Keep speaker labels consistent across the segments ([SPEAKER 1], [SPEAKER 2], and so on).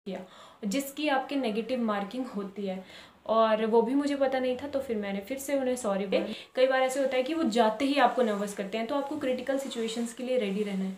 [SPEAKER 1] किया, जिसकी आपके नेगेटिव मार्किंग होती है। और वो भी मुझे पता नहीं था, तो फिर मैंने फिर से उन्हें सॉरी बोला। कई बार ऐसे होता है कि वो जाते ही आपको नर्वस करते हैं, तो आपको क्रिटिकल सिचुएशंस के लिए रेडी रहना है।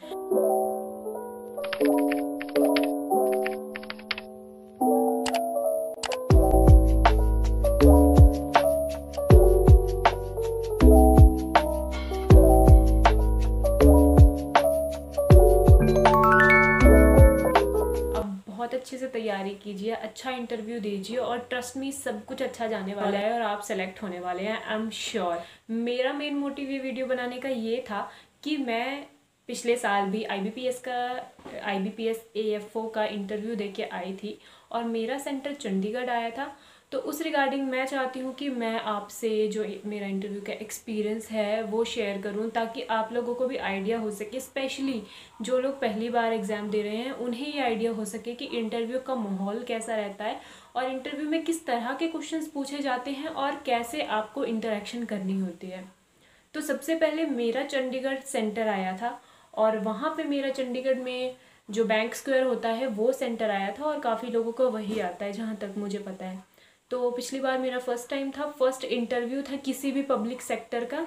[SPEAKER 1] बहुत अच्छे से तैयारी कीजिए, अच्छा इंटरव्यू दीजिए और ट्रस्ट मी सब कुछ अच्छा जाने वाला है और आप सेलेक्ट होने वाले हैं, आई एम श्योर। मेरा मेन मोटिव ये वीडियो बनाने का ये था कि मैं पिछले साल भी IBPS AFO का इंटरव्यू दे के आई थी और मेरा सेंटर चंडीगढ़ आया था। तो उस रिगार्डिंग मैं चाहती हूँ कि मैं आपसे जो मेरा इंटरव्यू का एक्सपीरियंस है वो शेयर करूँ, ताकि आप लोगों को भी आइडिया हो सके, स्पेशली जो लोग पहली बार एग्ज़ाम दे रहे हैं उन्हें ये आइडिया हो सके कि इंटरव्यू का माहौल कैसा रहता है और इंटरव्यू में किस तरह के क्वेश्चंस पूछे जाते हैं और कैसे आपको इंटरेक्शन करनी होती है। तो सबसे पहले मेरा चंडीगढ़ सेंटर आया था और वहाँ पे मेरा चंडीगढ़ में जो बैंक स्क्वायर होता है वो सेंटर आया था और काफ़ी लोगों को वही आता है जहाँ तक मुझे पता है। तो पिछली बार मेरा फर्स्ट टाइम था, फर्स्ट इंटरव्यू था किसी भी पब्लिक सेक्टर का।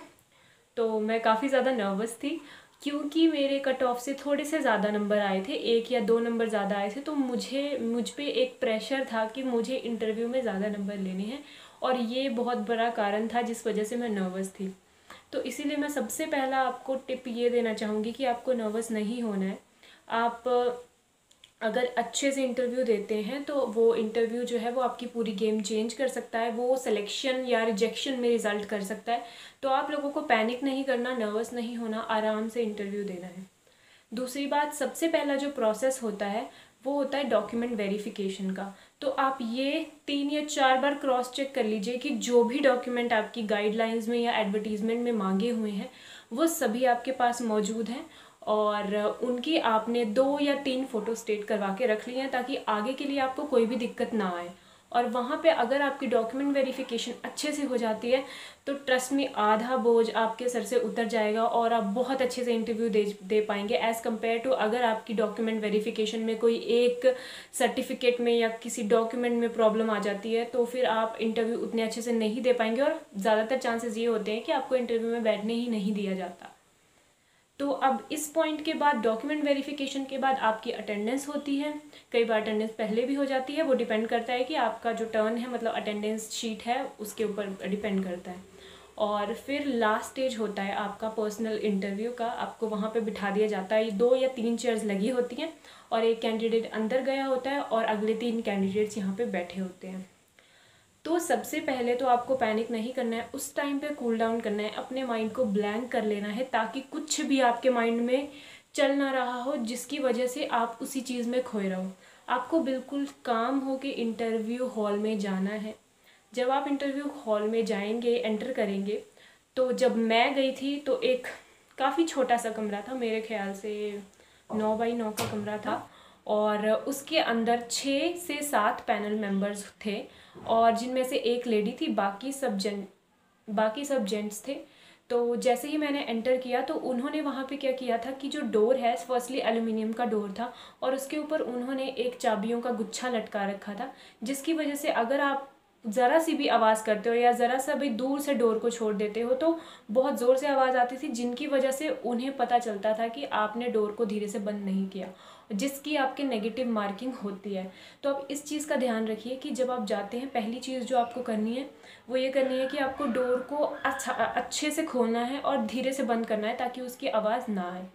[SPEAKER 1] तो मैं काफ़ी ज़्यादा नर्वस थी क्योंकि मेरे कट ऑफ से थोड़े से ज़्यादा नंबर आए थे, 1 या 2 नंबर ज़्यादा आए थे। तो मुझ पे एक प्रेशर था कि मुझे इंटरव्यू में ज़्यादा नंबर लेने हैं और ये बहुत बड़ा कारण था जिस वजह से मैं नर्वस थी। तो इसीलिए मैं सबसे पहला आपको टिप ये देना चाहूँगी कि आपको नर्वस नहीं होना है। आप अगर अच्छे से इंटरव्यू देते हैं तो वो इंटरव्यू जो है वो आपकी पूरी गेम चेंज कर सकता है, वो सिलेक्शन या रिजेक्शन में रिजल्ट कर सकता है। तो आप लोगों को पैनिक नहीं करना, नर्वस नहीं होना, आराम से इंटरव्यू देना है। दूसरी बात, सबसे पहला जो प्रोसेस होता है वो होता है डॉक्यूमेंट वेरिफिकेशन का। तो आप ये 3 या 4 बार क्रॉस चेक कर लीजिए कि जो भी डॉक्यूमेंट आपकी गाइडलाइंस में या एडवर्टीजमेंट में मांगे हुए हैं वो सभी आपके पास मौजूद हैं और उनकी आपने 2 या 3 फोटो स्टेट करवा के रख ली हैं, ताकि आगे के लिए आपको कोई भी दिक्कत ना आए। और वहाँ पे अगर आपकी डॉक्यूमेंट वेरिफिकेशन अच्छे से हो जाती है तो ट्रस्ट में आधा बोझ आपके सर से उतर जाएगा और आप बहुत अच्छे से इंटरव्यू दे पाएंगे, एज़ कम्पेयर टू अगर आपकी डॉक्यूमेंट वेरिफिकेशन में कोई एक सर्टिफिकेट में या किसी डॉक्यूमेंट में प्रॉब्लम आ जाती है तो फिर आप इंटरव्यू उतने अच्छे से नहीं दे पाएंगे और ज़्यादातर चांसेस ये होते हैं कि आपको इंटरव्यू में बैठने ही नहीं दिया जाता। तो अब इस पॉइंट के बाद, डॉक्यूमेंट वेरिफिकेशन के बाद आपकी अटेंडेंस होती है। कई बार अटेंडेंस पहले भी हो जाती है, वो डिपेंड करता है कि आपका जो टर्न है, मतलब अटेंडेंस शीट है उसके ऊपर डिपेंड करता है। और फिर लास्ट स्टेज होता है आपका पर्सनल इंटरव्यू का। आपको वहाँ पे बिठा दिया जाता है, 2 या 3 चेयर्स लगी होती हैं और एक कैंडिडेट अंदर गया होता है और अगले 3 कैंडिडेट्स यहाँ पे बैठे होते हैं। तो सबसे पहले तो आपको पैनिक नहीं करना है, उस टाइम पे कूल डाउन करना है, अपने माइंड को ब्लैंक कर लेना है ताकि कुछ भी आपके माइंड में चल ना रहा हो जिसकी वजह से आप उसी चीज़ में खोए रहो। आपको बिल्कुल काम हो के इंटरव्यू हॉल में जाना है। जब आप इंटरव्यू हॉल में जाएंगे, एंटर करेंगे, तो जब मैं गई थी तो एक काफ़ी छोटा सा कमरा था, मेरे ख्याल से 9 बाई 9 का कमरा था और उसके अंदर 6 से 7 पैनल मेंबर्स थे और जिनमें से एक लेडी थी, बाकी सब जेंट्स थे। तो जैसे ही मैंने एंटर किया तो उन्होंने वहाँ पे क्या किया था कि जो डोर है, फर्स्टली एल्युमिनियम का डोर था और उसके ऊपर उन्होंने एक चाबियों का गुच्छा लटका रखा था, जिसकी वजह से अगर आप ज़रा सी भी आवाज़ करते हो या ज़रा सा भी दूर से डोर को छोड़ देते हो तो बहुत ज़ोर से आवाज़ आती थी, जिनकी वजह से उन्हें पता चलता था कि आपने डोर को धीरे से बंद नहीं किया, जिसकी आपके नेगेटिव मार्किंग होती है। तो आप इस चीज़ का ध्यान रखिए कि जब आप जाते हैं पहली चीज़ जो आपको करनी है वो ये करनी है कि आपको डोर को अच्छे से खोलना है और धीरे से बंद करना है ताकि उसकी आवाज़ ना आए।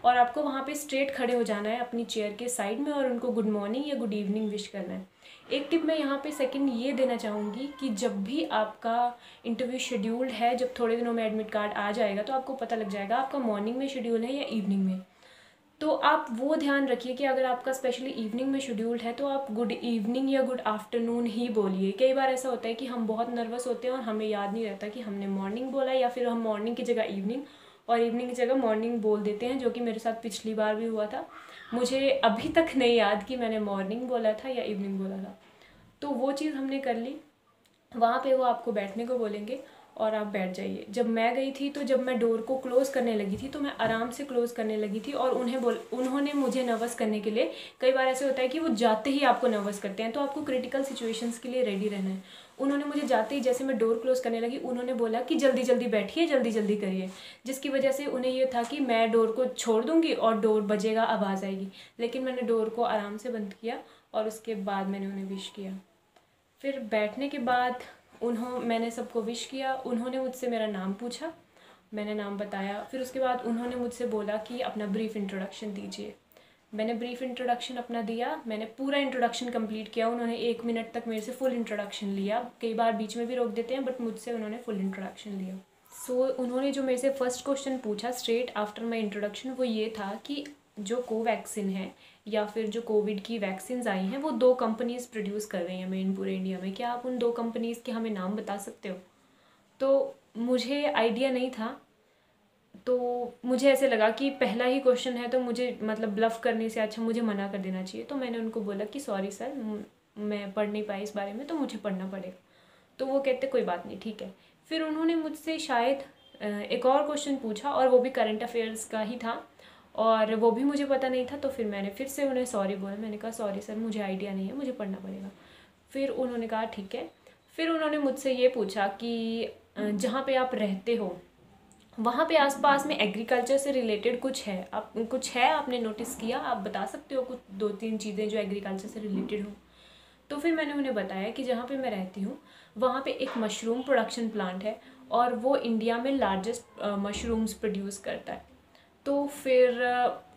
[SPEAKER 1] और आपको वहाँ पे स्ट्रेट खड़े हो जाना है अपनी चेयर के साइड में और उनको गुड मॉर्निंग या गुड इवनिंग विश करना है। एक टिप मैं यहाँ पे सेकंड ये देना चाहूँगी कि जब भी आपका इंटरव्यू शेड्यूल्ड है, जब थोड़े दिनों में एडमिट कार्ड आ जाएगा तो आपको पता लग जाएगा आपका मॉर्निंग में शेड्यूल है या इवनिंग में। तो आप वो ध्यान रखिए कि अगर आपका स्पेशली इवनिंग में शेड्यूल्ड है तो आप गुड इवनिंग या गुड आफ्टरनून ही बोलिए। कई बार ऐसा होता है कि हम बहुत नर्वस होते हैं और हमें याद नहीं रहता कि हमने मॉर्निंग बोला, या फिर हम मॉर्निंग की जगह इवनिंग और इवनिंग की जगह मॉर्निंग बोल देते हैं, जो कि मेरे साथ पिछली बार भी हुआ था। मुझे अभी तक नहीं याद कि मैंने मॉर्निंग बोला था या इवनिंग बोला था। तो वो चीज़ हमने कर ली। वहाँ पे वो आपको बैठने को बोलेंगे और आप बैठ जाइए। जब मैं गई थी तो जब मैं डोर को क्लोज़ करने लगी थी तो मैं आराम से क्लोज़ करने लगी थी, और उन्होंने मुझे नर्वस करने के लिए, कई बार ऐसे होता है कि वो जाते ही आपको नर्वस करते हैं, तो आपको क्रिटिकल सिचुएशंस के लिए रेडी रहना है। उन्होंने मुझे जाते ही, जैसे मैं डोर क्लोज़ करने लगी, उन्होंने बोला कि जल्दी जल्दी बैठिए, जल्दी जल्दी करिए, जिसकी वजह से उन्हें ये था कि मैं डोर को छोड़ दूँगी और डोर बजेगा, आवाज़ आएगी। लेकिन मैंने डोर को आराम से बंद किया और उसके बाद मैंने उन्हें विश किया। फिर बैठने के बाद मैंने सबको विश किया। उन्होंने मुझसे मेरा नाम पूछा, मैंने नाम बताया। फिर उसके बाद उन्होंने मुझसे बोला कि अपना ब्रीफ इंट्रोडक्शन दीजिए। मैंने ब्रीफ इंट्रोडक्शन अपना दिया, मैंने पूरा इंट्रोडक्शन कंप्लीट किया। उन्होंने 1 मिनट तक मेरे से फुल इंट्रोडक्शन लिया, कई बार बीच में भी रोक देते हैं, बट मुझसे उन्होंने फुल इंट्रोडक्शन लिया। उन्होंने जो मेरे से फर्स्ट क्वेश्चन पूछा स्ट्रेट आफ्टर माई इंट्रोडक्शन, वो ये था कि जो कोवैक्सिन है या फिर जो कोविड की वैक्सीन्स आई हैं, वो 2 कंपनीज़ प्रोड्यूस कर रही हैं मेन पूरे इंडिया में। क्या आप उन 2 कंपनीज़ के हमें नाम बता सकते हो? तो मुझे आइडिया नहीं था, तो मुझे ऐसे लगा कि पहला ही क्वेश्चन है तो मुझे मतलब ब्लफ करने से अच्छा मुझे मना कर देना चाहिए। तो मैंने उनको बोला कि सॉरी सर, मैं पढ़ नहीं पाई इस बारे में, तो मुझे पढ़ना पड़ेगा। तो वो कहते कोई बात नहीं, ठीक है। फिर उन्होंने मुझसे शायद एक और क्वेश्चन पूछा, और वो भी करंट अफेयर्स का ही था, और वो भी मुझे पता नहीं था। तो फिर मैंने फिर से उन्हें सॉरी बोला, मैंने कहा सॉरी सर, मुझे आइडिया नहीं है, मुझे पढ़ना पड़ेगा। फिर उन्होंने कहा ठीक है। फिर उन्होंने मुझसे ये पूछा कि जहाँ पे आप रहते हो वहाँ पे आसपास में एग्रीकल्चर से रिलेटेड कुछ है, आपने नोटिस किया, आप बता सकते हो कुछ 2-3 चीज़ें जो एग्रीकल्चर से रिलेटेड हो? तो फिर मैंने उन्हें बताया कि जहाँ पे मैं रहती हूँ वहाँ पे एक मशरूम प्रोडक्शन प्लांट है, और वो इंडिया में लार्जेस्ट मशरूम्स प्रोड्यूस करता है। तो फिर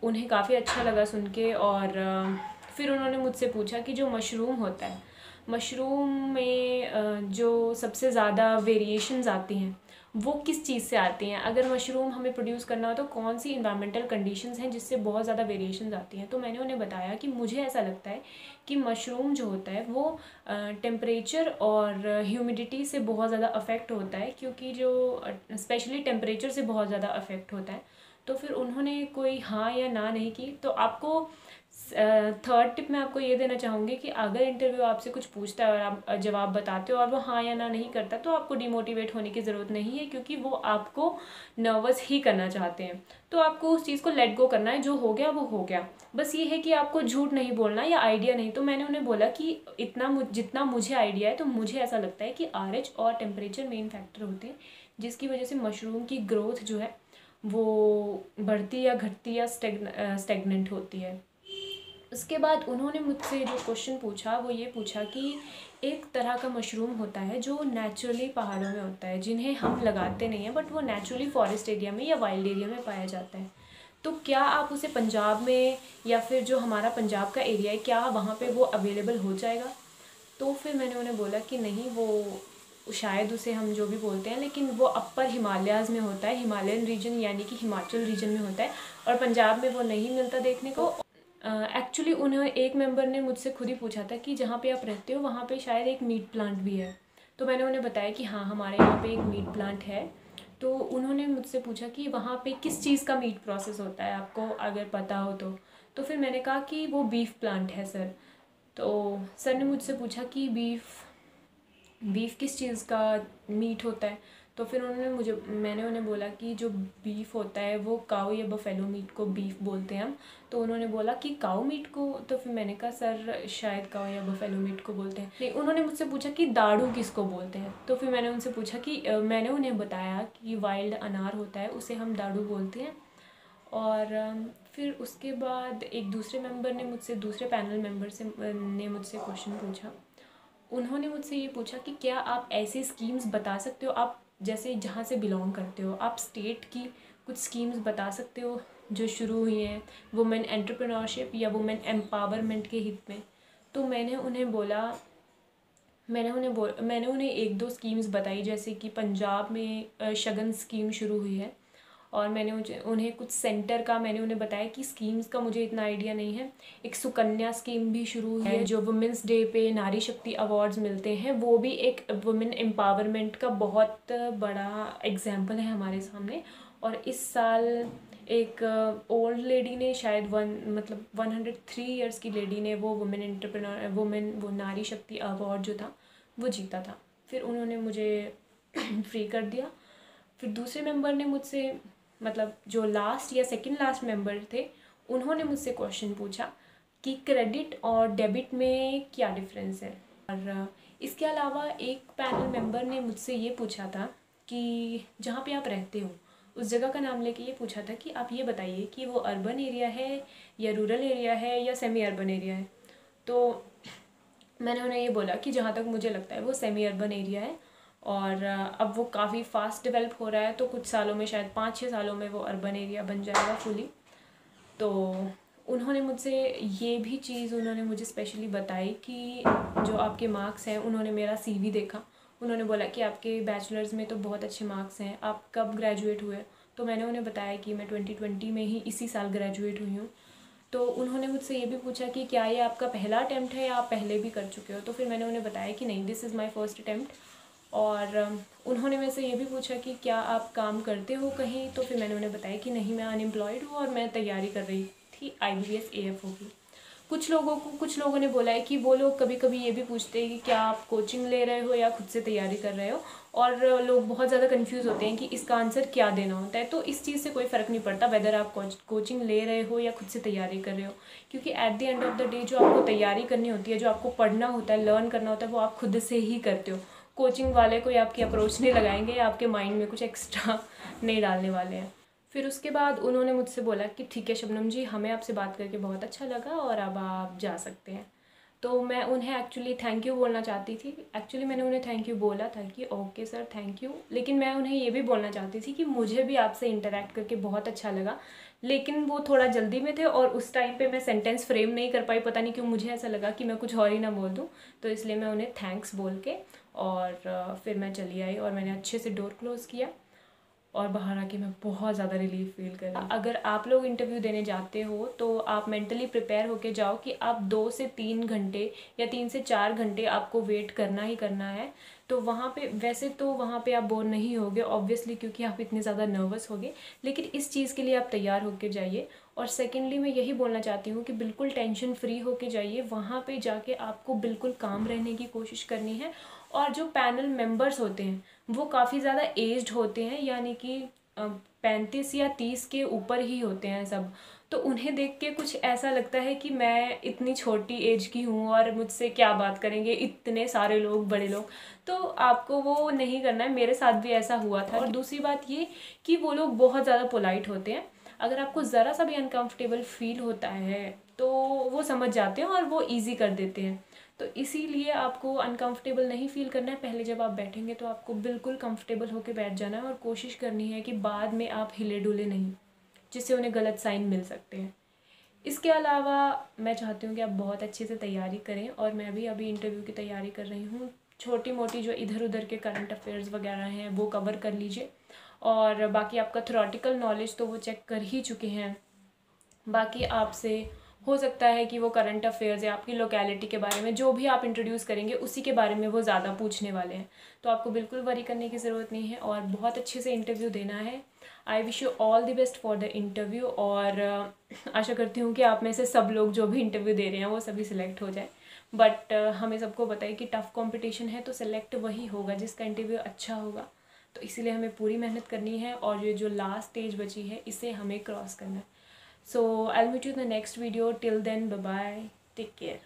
[SPEAKER 1] उन्हें काफ़ी अच्छा लगा सुन के, और फिर उन्होंने मुझसे पूछा कि जो मशरूम होता है, मशरूम में जो सबसे ज़्यादा वेरिएशंस आती हैं वो किस चीज़ से आती हैं? अगर मशरूम हमें प्रोड्यूस करना हो तो कौन सी इन्वायरमेंटल कंडीशंस हैं जिससे बहुत ज़्यादा वेरिएशंस आती हैं? तो मैंने उन्हें बताया कि मुझे ऐसा लगता है कि मशरूम जो होता है वो टेम्परेचर और ह्यूमिडिटी से बहुत ज़्यादा अफेक्ट होता है, क्योंकि जो स्पेशली टेम्परेचर से बहुत ज़्यादा अफेक्ट होता है। तो फिर उन्होंने कोई हाँ या ना नहीं की। तो आपको थर्ड टिप मैं आपको ये देना चाहूँगी कि अगर इंटरव्यू आपसे कुछ पूछता है और आप जवाब बताते हो और वो हाँ या ना नहीं करता, तो आपको डिमोटिवेट होने की ज़रूरत नहीं है, क्योंकि वो आपको नर्वस ही करना चाहते हैं। तो आपको उस चीज़ को लेट गो करना है, जो हो गया वो हो गया। बस ये है कि आपको झूठ नहीं बोलना या आइडिया नहीं। तो मैंने उन्हें बोला कि जितना मुझे आइडिया है, तो मुझे ऐसा लगता है कि RH और टेम्परेचर मेन फैक्टर होते हैं, जिसकी वजह से मशरूम की ग्रोथ जो है वो बढ़ती या घटती या स्टेगनेंट होती है। उसके बाद उन्होंने मुझसे जो क्वेश्चन पूछा वो ये पूछा कि एक तरह का मशरूम होता है जो नेचुरली पहाड़ों में होता है, जिन्हें हम लगाते नहीं हैं, बट वो नेचुरली फॉरेस्ट एरिया में या वाइल्ड एरिया में पाया जाता है। तो क्या आप उसे पंजाब में या फिर जो हमारा पंजाब का एरिया है, क्या वहाँ पे वो अवेलेबल हो जाएगा? तो फिर मैंने उन्हें बोला कि नहीं, वो शायद उसे हम जो भी बोलते हैं, लेकिन वो अपर हिमालयाज़ में होता है, हिमालयन रीजन यानी कि हिमाचल रीजन में होता है, और पंजाब में वो नहीं मिलता देखने को। एक्चुअली उन्हें एक मेंबर ने मुझसे खुद ही पूछा था कि जहाँ पे आप रहते हो वहाँ पे शायद एक मीट प्लांट भी है। तो मैंने उन्हें बताया कि हाँ, हमारे यहाँ पे एक मीट प्लांट है। तो उन्होंने मुझसे पूछा कि वहाँ पे किस चीज़ का मीट प्रोसेस होता है, आपको अगर पता हो तो। तो फिर मैंने कहा कि वो बीफ प्लांट है सर। तो सर ने मुझसे पूछा कि बीफ किस चीज़ का मीट होता है? तो फिर मैंने उन्हें बोला कि जो बीफ होता है वो काऊ या बफेलो मीट को बीफ बोलते हैं हम। तो उन्होंने बोला कि काऊ मीट को? तो फिर मैंने कहा सर शायद काऊ या बफेलो मीट को बोलते हैं। नहीं, उन्होंने मुझसे पूछा कि दाड़ू किसको बोलते हैं? तो फिर मैंने उनसे पूछा कि मैंने उन्हें बताया कि वाइल्ड अनार होता है, उसे हम दाड़ू बोलते हैं। और फिर उसके बाद एक दूसरे पैनल मेंबर ने मुझसे क्वेश्चन पूछा। उन्होंने मुझसे ये पूछा कि क्या आप ऐसी स्कीम्स बता सकते हो, आप जैसे जहाँ से बिलोंग करते हो, आप स्टेट की कुछ स्कीम्स बता सकते हो जो शुरू हुई हैं वुमेन एंटरप्रेन्योरशिप या वुमेन एम्पावरमेंट के हित में? तो मैंने उन्हें 1-2 स्कीम्स बताई, जैसे कि पंजाब में शगन स्कीम शुरू हुई है, और मैंने उन्हें कुछ सेंटर का मैंने उन्हें बताया कि स्कीम्स का मुझे इतना आइडिया नहीं है। एक सुकन्या स्कीम भी शुरू हुई है, जो वुमेंस डे पे नारी शक्ति अवार्ड्स मिलते हैं, वो भी एक वुमेन एम्पावरमेंट का बहुत बड़ा एग्जाम्पल है हमारे सामने। और इस साल एक ओल्ड लेडी ने शायद 103 ईयर्स की लेडी ने वो वो नारी शक्ति अवार्ड जो था वो जीता था। फिर उन्होंने मुझे फ्री कर दिया। फिर दूसरे मेंबर ने मुझसे, मतलब जो लास्ट या सेकंड लास्ट मेंबर थे, उन्होंने मुझसे क्वेश्चन पूछा कि क्रेडिट और डेबिट में क्या डिफरेंस है। और इसके अलावा एक पैनल मेंबर ने मुझसे ये पूछा था कि जहाँ पे आप रहते हो उस जगह का नाम लेके ये पूछा था कि आप ये बताइए कि वो अर्बन एरिया है या रूरल एरिया है या सेमी अर्बन एरिया है। तो मैंने उन्हें ये बोला कि जहाँ तक मुझे लगता है वो सेमी अर्बन एरिया है, और अब वो काफ़ी फास्ट डेवलप हो रहा है, तो कुछ सालों में, शायद 5-6 सालों में वो अर्बन एरिया बन जाएगा फुली। तो उन्होंने मुझसे ये भी चीज़ उन्होंने मुझे स्पेशली बताई कि जो आपके मार्क्स हैं, उन्होंने मेरा सीवी देखा, उन्होंने बोला कि आपके बैचलर्स में तो बहुत अच्छे मार्क्स हैं, आप कब ग्रेजुएट हुए। तो मैंने उन्हें बताया कि मैं 2020 में ही इसी साल ग्रेजुएट हुई हूँ। तो उन्होंने मुझसे ये भी पूछा कि क्या ये आपका पहला अटैम्प्ट है या आप पहले भी कर चुके हो। तो फिर मैंने उन्हें बताया कि नहीं, this is my first attempt. और उन्होंने मेरे से ये भी पूछा कि क्या आप काम करते हो कहीं। तो फिर मैंने उन्हें बताया कि नहीं, मैं अनएम्प्लॉयड हूँ और मैं तैयारी कर रही थी IBPS AFO की। कुछ लोगों ने बोला है कि वो लोग कभी कभी ये भी पूछते हैं कि क्या आप कोचिंग ले रहे हो या खुद से तैयारी कर रहे हो, और लोग बहुत ज़्यादा कंफ्यूज होते हैं कि इसका आंसर क्या देना होता है। तो इस चीज़ से कोई फ़र्क नहीं पड़ता वेदर आप कोचिंग ले रहे हो या खुद से तैयारी कर रहे हो, क्योंकि at the end of the day जो आपको तैयारी करनी होती है, जो आपको पढ़ना होता है, लर्न करना होता है, वो आप खुद से ही करते हो। कोचिंग वाले कोई आपकी अप्रोच नहीं लगाएंगे या आपके माइंड में कुछ एक्स्ट्रा नहीं डालने वाले हैं। फिर उसके बाद उन्होंने मुझसे बोला कि ठीक है शबनम जी, हमें आपसे बात करके बहुत अच्छा लगा और अब आप जा सकते हैं। तो मैं उन्हें एक्चुअली थैंक यू बोलना चाहती थी। एक्चुअली मैंने उन्हें थैंक यू बोला था कि ओके सर, थैंक यू, लेकिन मैं उन्हें ये भी बोलना चाहती थी कि मुझे भी आपसे इंटरेक्ट करके बहुत अच्छा लगा, लेकिन वो थोड़ा जल्दी में थे और उस टाइम पे मैं सेंटेंस फ्रेम नहीं कर पाई। पता नहीं क्यों मुझे ऐसा लगा कि मैं कुछ और ही ना बोल दूँ, तो इसलिए मैं उन्हें थैंक्स बोल के और फिर मैं चली आई और मैंने अच्छे से डोर क्लोज़ किया और बाहर आके मैं बहुत ज़्यादा रिलीफ फील कर रही हूँ। अगर आप लोग इंटरव्यू देने जाते हो तो आप मेंटली प्रिपेयर होके जाओ कि आप 2 से 3 घंटे या 3 से 4 घंटे आपको वेट करना ही करना है। तो वहाँ पे वैसे तो वहाँ पे आप बोर नहीं होगे ऑब्वियसली, क्योंकि आप इतने ज़्यादा नर्वस होगे, लेकिन इस चीज़ के लिए आप तैयार होके जाइए। और सेकेंडली मैं यही बोलना चाहती हूँ कि बिल्कुल टेंशन फ्री होके जाइए। वहाँ पे जाके आपको बिल्कुल काम रहने की कोशिश करनी है। और जो पैनल मेंबर्स होते हैं वो काफ़ी ज़्यादा एज्ड होते हैं, यानी कि 35 या 30 के ऊपर ही होते हैं सब। तो उन्हें देख के कुछ ऐसा लगता है कि मैं इतनी छोटी एज की हूँ और मुझसे क्या बात करेंगे इतने सारे लोग, बड़े लोग। तो आपको वो नहीं करना है, मेरे साथ भी ऐसा हुआ था। और दूसरी बात ये कि वो लोग बहुत ज़्यादा पोलाइट होते हैं। अगर आपको ज़रा सा भी अनकंफर्टेबल फील होता है तो वो समझ जाते हैं और वो ईजी कर देते हैं। तो इसीलिए आपको अनकंफर्टेबल नहीं फील करना है। पहले जब आप बैठेंगे तो आपको बिल्कुल कंफर्टेबल होकर बैठ जाना है और कोशिश करनी है कि बाद में आप हिले डुले नहीं, जिससे उन्हें गलत साइन मिल सकते हैं। इसके अलावा मैं चाहती हूँ कि आप बहुत अच्छे से तैयारी करें, और मैं भी अभी इंटरव्यू की तैयारी कर रही हूँ। छोटी मोटी जो इधर उधर के करंट अफेयर्स वगैरह हैं वो कवर कर लीजिए, और बाकी आपका थ्योरेटिकल नॉलेज तो वो चेक कर ही चुके हैं। बाकी आपसे हो सकता है कि वो करंट अफेयर्स या आपकी लोकेलिटी के बारे में जो भी आप इंट्रोड्यूस करेंगे उसी के बारे में वो ज़्यादा पूछने वाले हैं। तो आपको बिल्कुल वरी करने की ज़रूरत नहीं है और बहुत अच्छे से इंटरव्यू देना है। I wish you all the best for the interview, और आशा करती हूँ कि आप में से सब लोग जो भी इंटरव्यू दे रहे हैं वो सभी सिलेक्ट हो जाए। बट हमें सबको पता है कि टफ़ कॉम्पिटिशन है, तो सेलेक्ट वही होगा जिसका इंटरव्यू अच्छा होगा। तो इसीलिए हमें पूरी मेहनत करनी है और ये जो लास्ट स्टेज बची है इसे हमें क्रॉस करना है। So I'll meet you in the next video. Till then, bye bye. Take care.